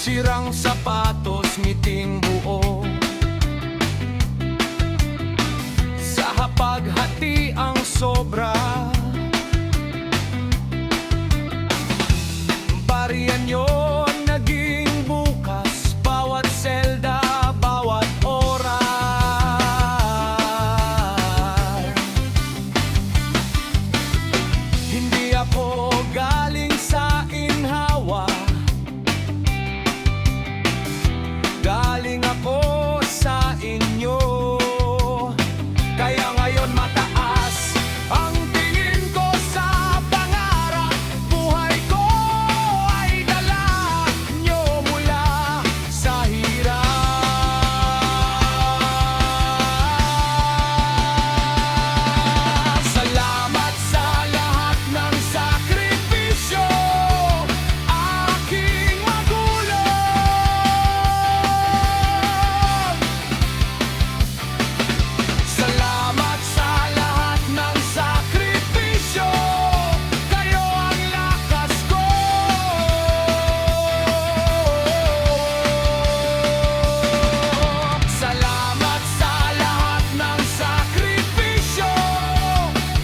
Sirang sapatos, ngiting buo. Sa hapaghati ang sobra. Bariyan nyo ang naging bukas, bawat selda, bawat oras. Hindi ako galing sa inhawa, galing ako sa inyo. Kaya ngayon mataas ang tingin ko sa pangarap. Buhay ko ay dala nyo mula sa hirap. Salamat sa lahat ng sakripisyo, aking magulang. Salamat sa lahat ng sakripisyo, kayo ang lakas ko. Salamat sa lahat ng sakripisyo,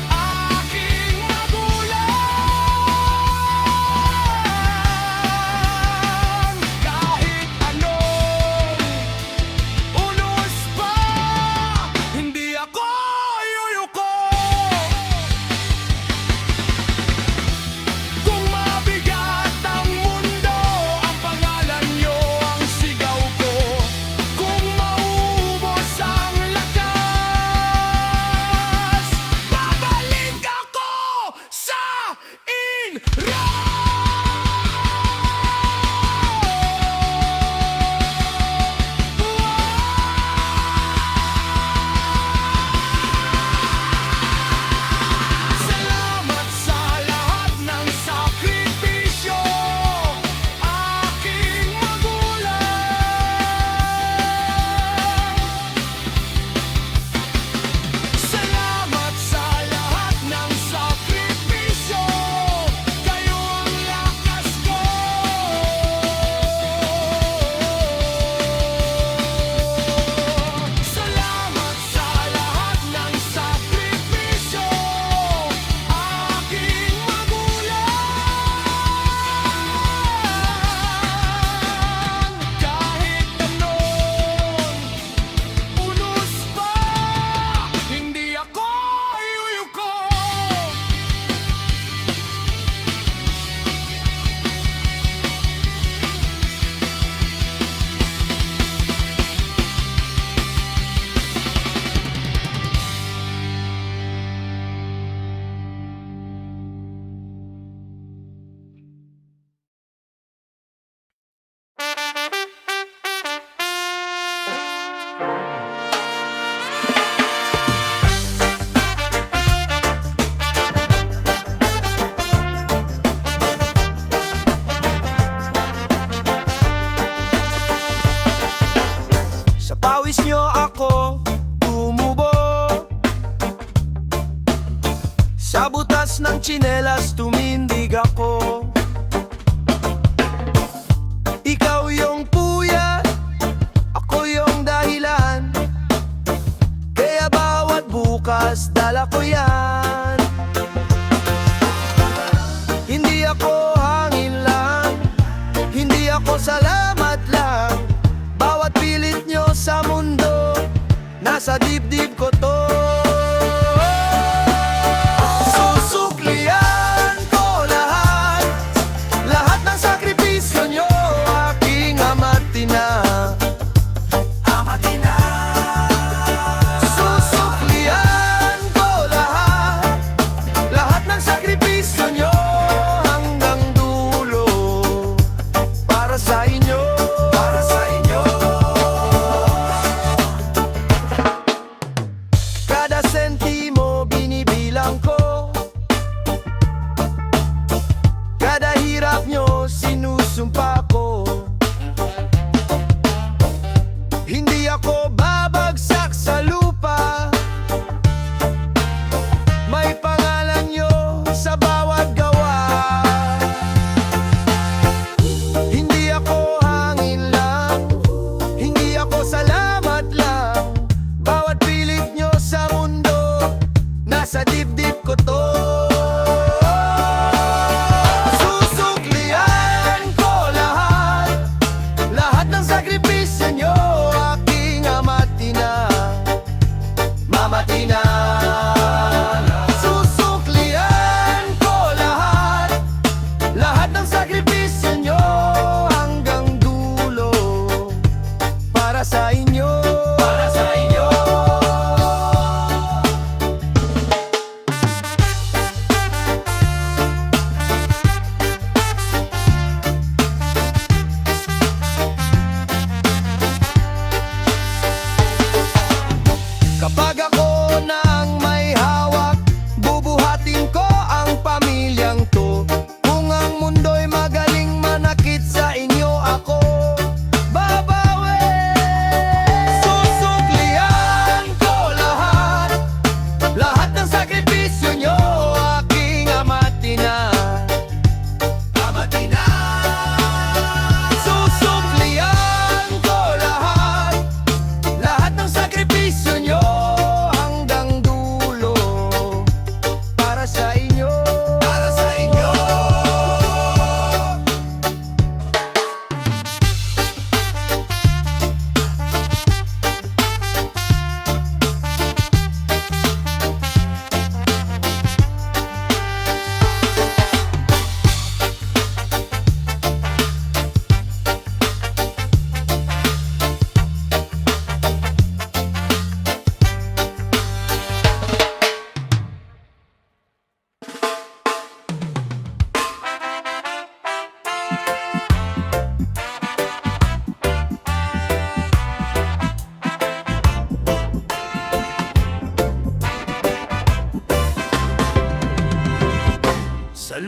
aking magulang. Kahit anong unos pa, hindi ako yuyuko. Kung mabigat ang mundo, ang pangalan nyo ang sigaw ko. Kung maubos ang lakas, babalik ako sa inyo. Salamat sa lahat ng sakripisyo, aking magulang. Salamat sa lahat ng sakripisyo, kayo ang lakas ko. Salamat sa lahat ng sakripisyo, aking magulang. Kahit anong unos pa, hindi ako yuyuko. Sa pawis nyo ako tumubo, sa butas ng tsinelas tumindig ako. Ikaw yung puyat, ako yung dahilan, kaya bawat bukas dala ko yan. Hindi ako hangin lang, hindi ako salamat lang. Bawat pilit nyo sa mundo, nasa dibdib ko to. Susuklian ko lahat, lahat ng sakripisyo nyo, aking amatina. Amatina. Susuklian ko lahat, lahat ng sakripisyo nyo, hanggang dulo, para sa inyo. Para sa inyo. Kada sentimo binibilang ko, kada hirap nyo sinusumpa ko. Hindi ako babagsak sa lupa, may pangalan nyo sa bawat gawa. Hindi ako hangin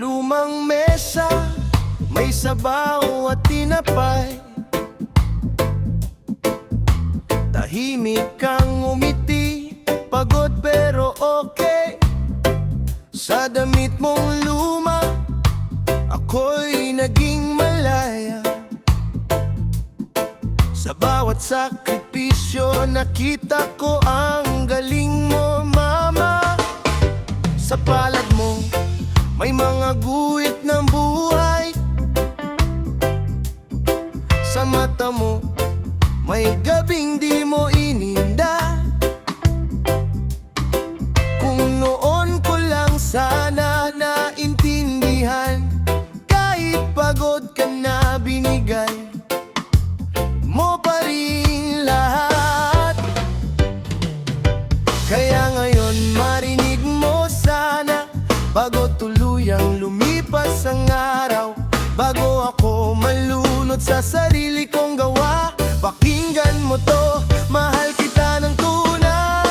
lumang mesa, may sabaw at tinapay. Tahimik kang umiti, pagod pero okay. Sa damit mong luma, ako'y naging malaya. Sa bawat sakripisyo, nakita ko ang galing mo, mama. Sa palad mo, may mga guhit ng buhay. Sa mata mo, may gabing di mo ininda. Kung noon ko lang sana naintindihan, kahit pagod ka na binigay mo pa rin lahat. Kaya ngayon marinig mo sana, bago tuluyang lumipas ang araw, bago ako malunod sa sarili kong gawa. Pakinggan mo to, mahal kita ng tunay.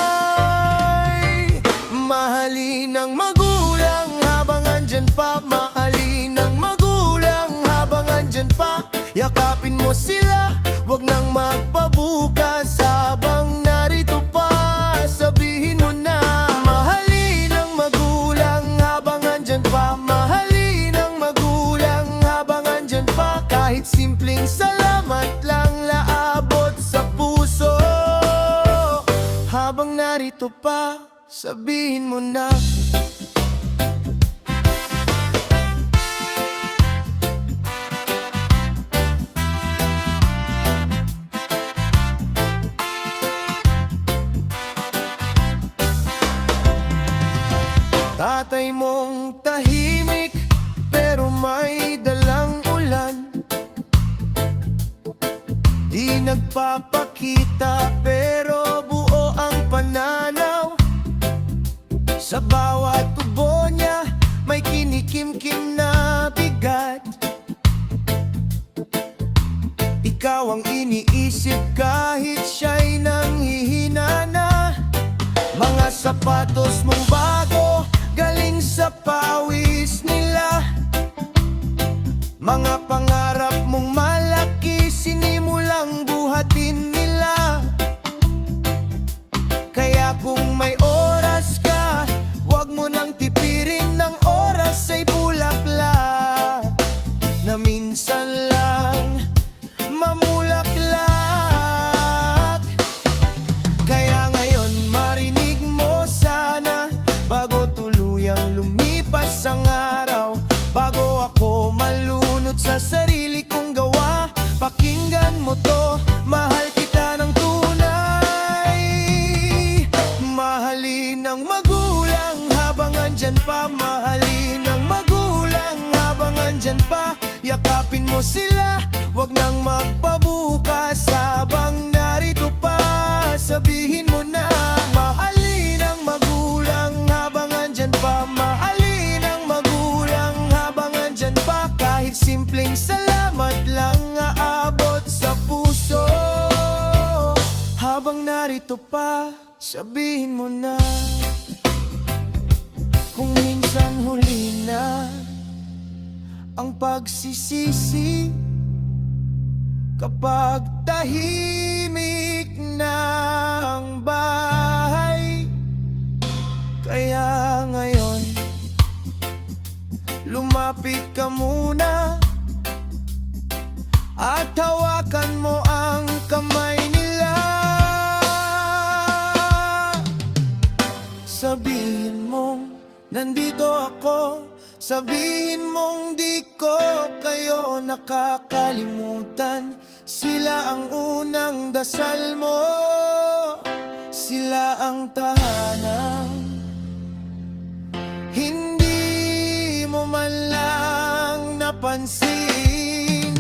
Mahalin ng magulang habang andyan pa, mahalin ng magulang habang andyan pa. Yakapin mo sila, wag nang magpabukas habang narito pa. Sabihin mo na, mahalin ng magulang habang andyan pa, mahalin ng magulang habang andyan pa. Kahit simpleng salamat lang laabot sa puso. Habang narito pa, sabihin mo na. Tatay mong tahimik, pero may dalang ulan. Di nagpapakita, pero buo ang pananaw. Sa bawat tubo niya, may kinikimkim na bigat. Ikaw ang iniisip kahit siya'y nanghihina na. Mga sapatos mong bago, galing sa pawis nila. Mga pangarap mong malaki, sinimulang buhatin nila. Kaya kung may oras ka, wag mo nang tipirin ng oras ay bulaklak na minsan lang mamulaklak. Kaya ngayon marinig mo sana, bago tuluyang lumipas ang araw, bago ako malunod sa sarili kong gawa. Pakinggan mo to, mahal kita ng tunay. Mahalin ng magulang habang andyan pa, mahalin ng magulang habang andyan pa. Yakapin mo sila, wag nang magpabukas habang narito pa. Sabihin mo na, mahalin ng magulang habang andyan pa, mahalin ng magulang habang andyan pa. Kahit simpleng salamat lang aabot sa puso. Habang narito pa, sabihin mo na. Kung minsan huli na ang pagsisisi, kapag tahimik na ang bahay. Kaya ngayon, lumapit ka muna at hawakan mo ang kamay nila. Sabihin mong nandito ako, sabihin mong di ko kayo nakakalimutan. Sila ang unang dasal mo, sila ang tahanan. Hindi mo man lang napansin.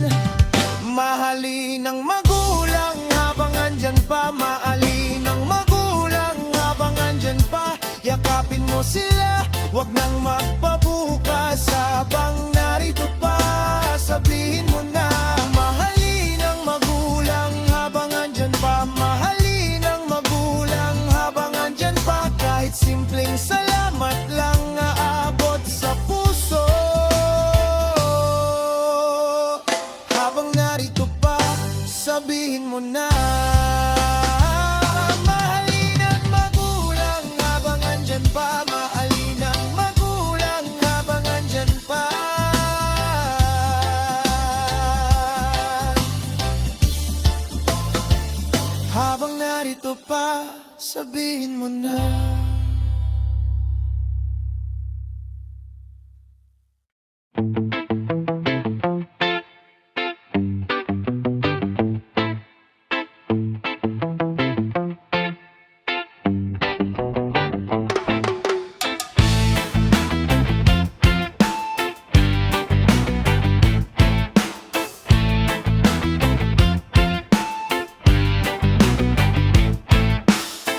Mahalin ng magulang habang andyan pa, mahalin ng magulang habang andyan pa. Yakapin mo sila, wag nang magpabukas habang narito pa. Sabihin mo na, mahalin ng magulang habang andyan pa, mahalin ng magulang habang andyan pa. Kahit simpleng salamat lang aabot sa puso. sabihin mo na.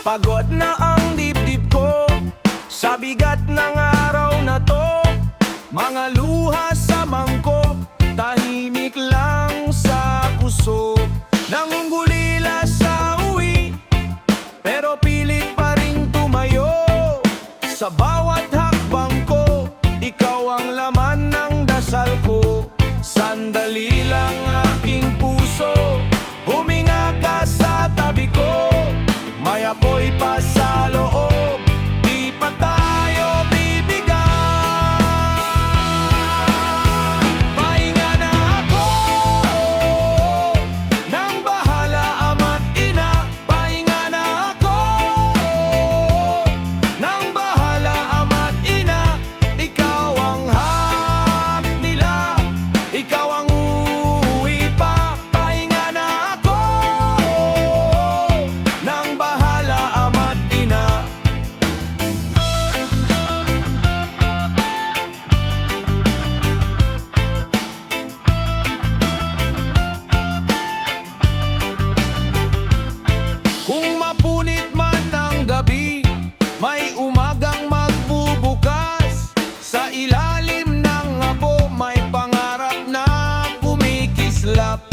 Pagod na ang dibdib ko sa bigat ng araw na to. Mga luha sa mangkok, tahimik lang sa puso. Nangungulila sa uwi, pero pilit pa ring tumayo. Sa bawat hakbang ko, ikaw ang laman ng dasal ko. Sandali lang aking puso, huminga ka sa tabi ko. May apoy pa sa loob, di pa tayo bibigay. Pahinga na ako, nang bahala ama't ina. Pahinga na ako, nang bahala ama't ina. Ikaw ang hap nila, ikaw ang uuwi pa. Pahinga na ako, nang bahala ama't ina. Kung mapunit man ang gabi, may umagang magbubukas. Sa ilalim ng abo, may pangarap na kumikislap.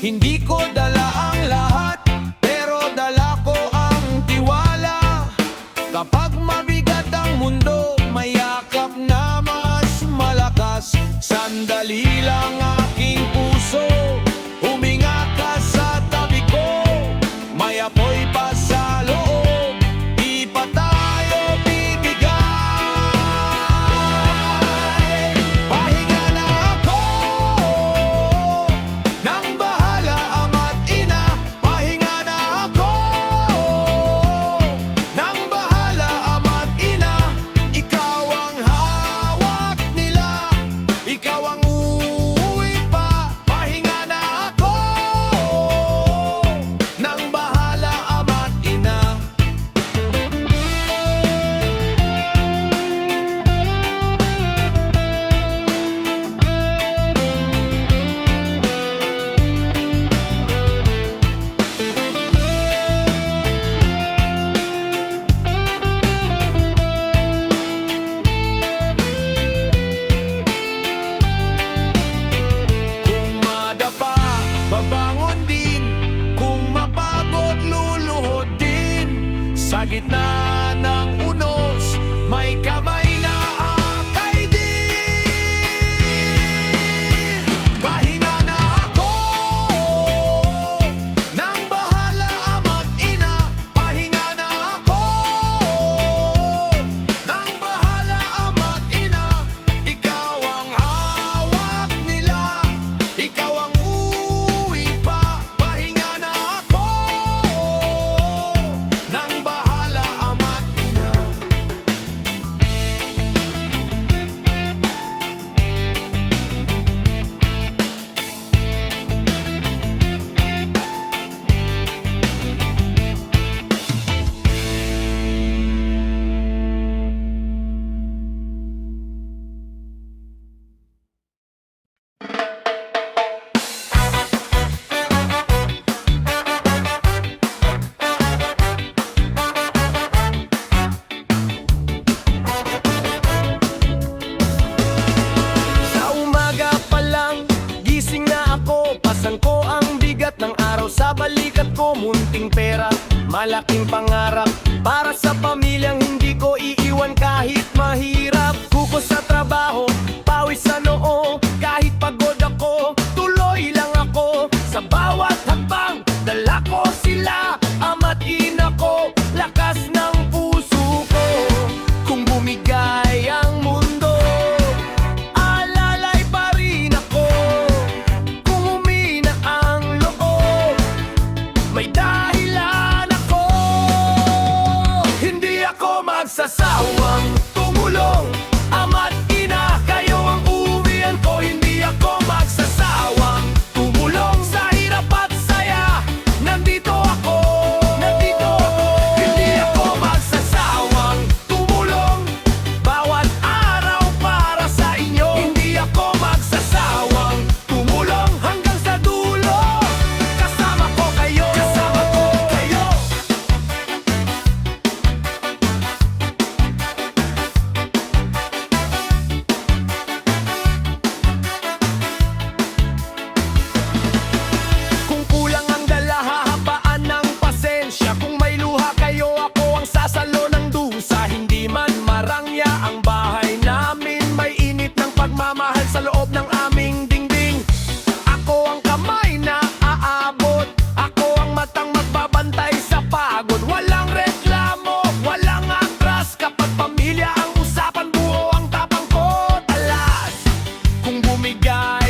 Hindi ko dala ang lahat, pero dala ko ang tiwala. Kapag mabigat ang mundo, may yakap na mas malakas. Sandali lang aking puso, huminga ka sa tabi ko. May apoy pa sa loob, di pa tayo bibigay. Pahinga na ako, nang bahala ama't ina. Pahinga na ako, nang bahala ama't ina. Ikaw ang hawak nila, ikaw ang uuwi pa. Pahinga na ako, nang bahala ama't ina. Kung madapa, babangon din. Kung mapagod, luluhod din. Sa gitna ng unos, may kamay na akay din. Pahinga na ako, nang bahala ama't ina. Pahinga na ako, nang bahala ama't ina. Ikaw ang hawak nila, ikaw ang uuwi pa. Pahinga na ako, nang bahala ama't ina. Sa umaga pa lang, gising na ako. Pasan ko ang bigat ng araw sa balikat ko. Munting pera, malaking pangarap para sa pamilyang hindi ko iiwan kahit mahirap. Kuko sa trabaho, pawis sa noo. Kahit pagod ako, tuloy lang ako. Sa bawat hakbang, dala ko sila. Ama't ina ko, lakas ng puso ko. Kung bumigay ang mundo, alalay pa rin ako. Kung humina ang loob, may dahilan ako. dyan sa loob ng aming dingding. Ako ang kamay na aabot, ako ang matang magbabantay sa pagod. Walang reklamo, walang atras, kapag pamilya ang usapan, buo ang tapang ko talas. Kung bumigay